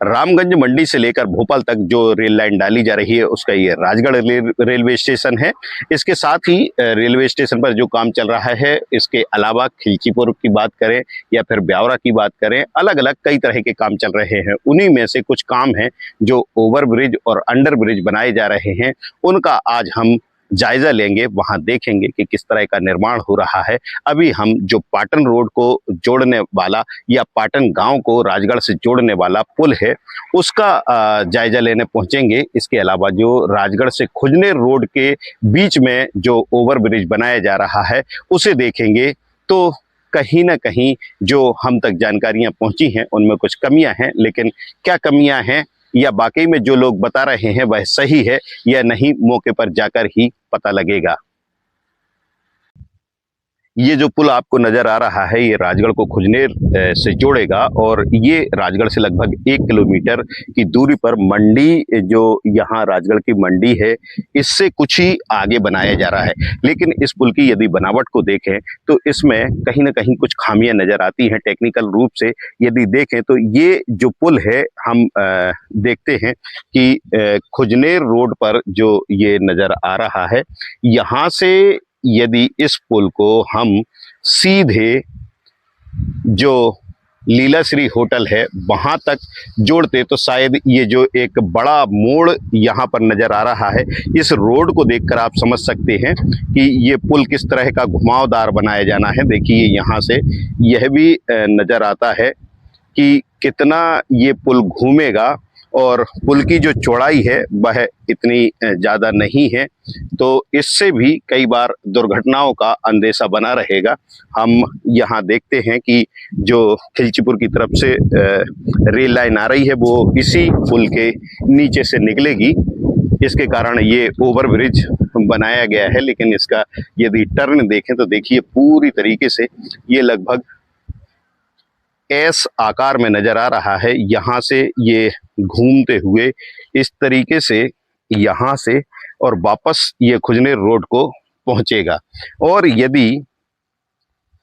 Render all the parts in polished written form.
रामगंज मंडी से लेकर भोपाल तक जो रेल लाइन डाली जा रही है उसका ये राजगढ़ रेलवे स्टेशन है। इसके साथ ही रेलवे स्टेशन पर जो काम चल रहा है, इसके अलावा खिलचीपुर की बात करें या फिर ब्यावरा की बात करें, अलग अलग कई तरह के काम चल रहे हैं। उन्हीं में से कुछ काम हैं जो ओवर ब्रिज और अंडर ब्रिज बनाए जा रहे हैं, उनका आज हम जायजा लेंगे, वहां देखेंगे कि किस तरह का निर्माण हो रहा है। अभी हम जो पाटन रोड को जोड़ने वाला या पाटन गांव को राजगढ़ से जोड़ने वाला पुल है उसका जायजा लेने पहुंचेंगे। इसके अलावा जो राजगढ़ से खुजनेर रोड के बीच में जो ओवर ब्रिज बनाया जा रहा है उसे देखेंगे। तो कहीं ना कहीं जो हम तक जानकारियां पहुंची हैं उनमें कुछ कमियां हैं, लेकिन क्या कमियां हैं या वाकई में जो लोग बता रहे हैं वह सही है या नहीं, मौके पर जाकर ही पता लगेगा। ये जो पुल आपको नजर आ रहा है ये राजगढ़ को खुजनेर से जोड़ेगा और ये राजगढ़ से लगभग 1 किलोमीटर की दूरी पर मंडी, जो यहाँ राजगढ़ की मंडी है, इससे कुछ ही आगे बनाया जा रहा है। लेकिन इस पुल की यदि बनावट को देखें तो इसमें कहीं ना कहीं कुछ खामियां नजर आती हैं। टेक्निकल रूप से यदि देखें तो ये जो पुल है, हम देखते हैं कि खुजनेर रोड पर जो ये नजर आ रहा है, यहाँ से यदि इस पुल को हम सीधे जो लीलाश्री होटल है वहां तक जोड़ते तो शायद ये जो एक बड़ा मोड़ यहाँ पर नजर आ रहा है, इस रोड को देखकर आप समझ सकते हैं कि ये पुल किस तरह का घुमावदार बनाया जाना है। देखिए यहाँ से यह भी नजर आता है कि कितना ये पुल घूमेगा और पुल की जो चौड़ाई है वह इतनी ज़्यादा नहीं है, तो इससे भी कई बार दुर्घटनाओं का अंदेशा बना रहेगा। हम यहाँ देखते हैं कि जो खिलचीपुर की तरफ से रेल लाइन आ रही है वो इसी पुल के नीचे से निकलेगी। इसके कारण ये ओवर ब्रिज बनाया गया है, लेकिन इसका यदि टर्न देखें तो देखिए पूरी तरीके से ये लगभग एस आकार में नजर आ रहा है। यहाँ से ये घूमते हुए इस तरीके से यहाँ से और वापस ये खुजनेर रोड को पहुंचेगा। और यदि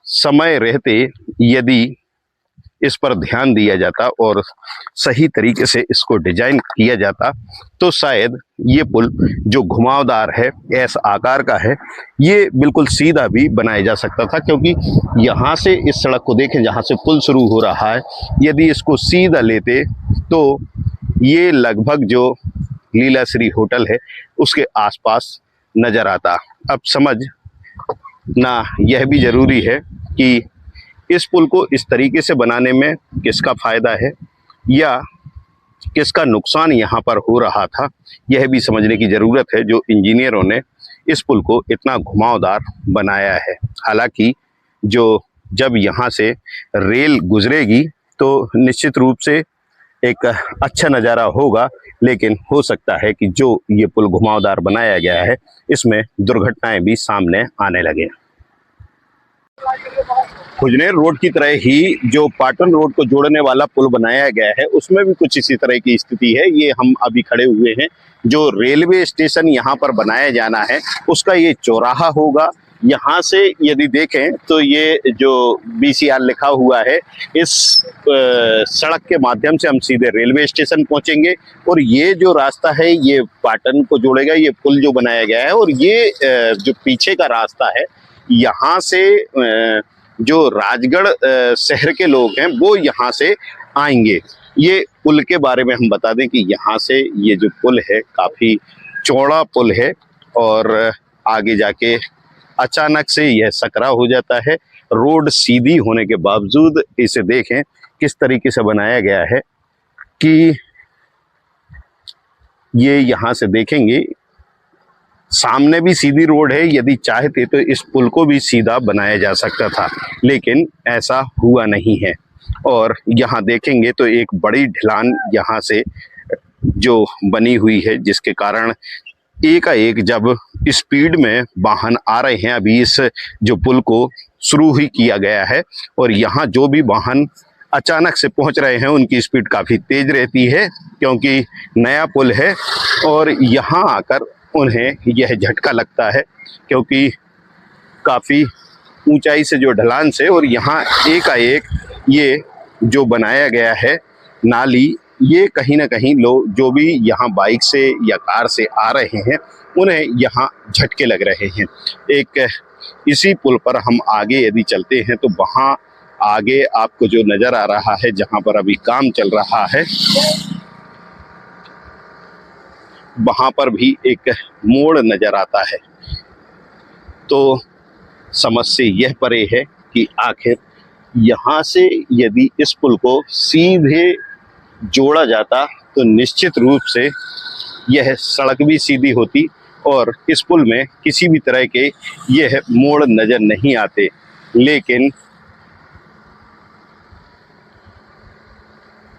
समय रहते यदि इस पर ध्यान दिया जाता और सही तरीके से इसको डिजाइन किया जाता तो शायद ये पुल जो घुमावदार है, एस आकार का है, ये बिल्कुल सीधा भी बनाया जा सकता था। क्योंकि यहाँ से इस सड़क को देखें जहाँ से पुल शुरू हो रहा है, यदि इसको सीधा लेते तो ये लगभग जो लीलाश्री होटल है उसके आसपास नजर आता। अब समझना यह भी जरूरी है कि इस पुल को इस तरीके से बनाने में किसका फायदा है या किसका नुकसान यहाँ पर हो रहा था, यह भी समझने की ज़रूरत है जो इंजीनियरों ने इस पुल को इतना घुमावदार बनाया है। हालांकि जो जब यहाँ से रेल गुजरेगी तो निश्चित रूप से एक अच्छा नज़ारा होगा, लेकिन हो सकता है कि जो ये पुल घुमावदार बनाया गया है इसमें दुर्घटनाएं भी सामने आने लगे। खुजनेर रोड की तरह ही जो पाटन रोड को जोड़ने वाला पुल बनाया गया है उसमें भी कुछ इसी तरह की स्थिति है। ये हम अभी खड़े हुए हैं, जो रेलवे स्टेशन यहाँ पर बनाया जाना है उसका ये चौराहा होगा। यहाँ से यदि देखें तो ये जो BCR लिखा हुआ है, इस सड़क के माध्यम से हम सीधे रेलवे स्टेशन पहुँचेंगे और ये जो रास्ता है ये पाटन को जोड़ेगा, ये पुल जो बनाया गया है। और ये जो पीछे का रास्ता है, यहाँ से जो राजगढ़ शहर के लोग हैं वो यहाँ से आएंगे। ये पुल के बारे में हम बता दें कि यहाँ से ये जो पुल है काफ़ी चौड़ा पुल है और आगे जाके अचानक से यह सकरा हो जाता है। रोड सीधी होने के बावजूद इसे देखें किस तरीके से बनाया गया है कि ये यहाँ से देखेंगे सामने भी सीधी रोड है, यदि चाहते तो इस पुल को भी सीधा बनाया जा सकता था, लेकिन ऐसा हुआ नहीं है। और यहाँ देखेंगे तो एक बड़ी ढलान यहाँ से जो बनी हुई है, जिसके कारण एकाएक जब स्पीड में वाहन आ रहे हैं, अभी इस जो पुल को शुरू ही किया गया है और यहाँ जो भी वाहन अचानक से पहुँच रहे हैं उनकी स्पीड काफ़ी तेज रहती है क्योंकि नया पुल है और यहाँ आकर उन्हें यह झटका लगता है क्योंकि काफ़ी ऊंचाई से जो ढलान से और यहाँ एकाएक ये जो बनाया गया है नाली, ये कहीं ना कहीं लोग जो भी यहाँ बाइक से या कार से आ रहे हैं उन्हें यहाँ झटके लग रहे हैं। एक इसी पुल पर हम आगे यदि चलते हैं तो वहाँ आगे आपको जो नज़र आ रहा है, जहाँ पर अभी काम चल रहा है, वहाँ पर भी एक मोड़ नज़र आता है। तो समस्या यह परे है कि आखिर यहाँ से यदि इस पुल को सीधे जोड़ा जाता तो निश्चित रूप से यह सड़क भी सीधी होती और इस पुल में किसी भी तरह के यह मोड़ नज़र नहीं आते। लेकिन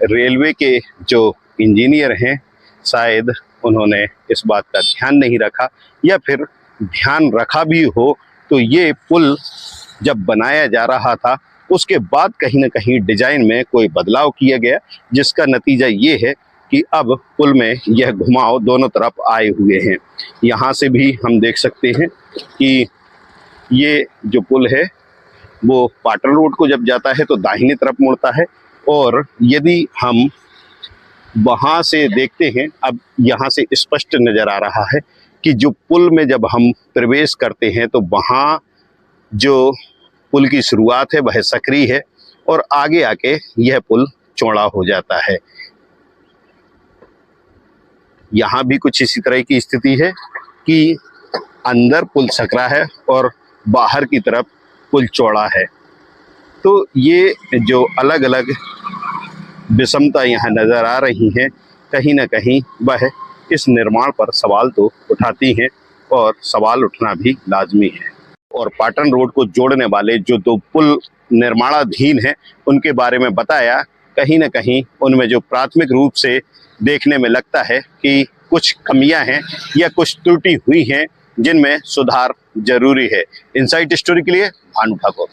रेलवे के जो इंजीनियर हैं, शायद उन्होंने इस बात का ध्यान नहीं रखा, या फिर ध्यान रखा भी हो तो ये पुल जब बनाया जा रहा था उसके बाद कहीं ना कहीं डिजाइन में कोई बदलाव किया गया, जिसका नतीजा ये है कि अब पुल में यह घुमाव दोनों तरफ आए हुए हैं। यहाँ से भी हम देख सकते हैं कि ये जो पुल है वो पाटन रोड को जब जाता है तो दाहिनी तरफ मुड़ता है, और यदि हम वहाँ से देखते हैं, अब यहाँ से स्पष्ट नज़र आ रहा है कि जो पुल में जब हम प्रवेश करते हैं तो वहाँ जो पुल की शुरुआत है वह सक्रिय है और आगे आके यह पुल चौड़ा हो जाता है। यहाँ भी कुछ इसी तरह की स्थिति है कि अंदर पुल सकरा है और बाहर की तरफ पुल चौड़ा है। तो ये जो अलग अलग विषमता यहाँ नज़र आ रही हैं, कहीं ना कहीं वह इस निर्माण पर सवाल तो उठाती हैं और सवाल उठना भी लाजमी है। और पाटन रोड को जोड़ने वाले जो दो पुल निर्माणाधीन हैं उनके बारे में बताया, कहीं ना कहीं उनमें जो प्राथमिक रूप से देखने में लगता है कि कुछ कमियां हैं या कुछ त्रुटि हुई हैं जिनमें सुधार जरूरी है। इनसाइट स्टोरी के लिए भानु ठाकुर।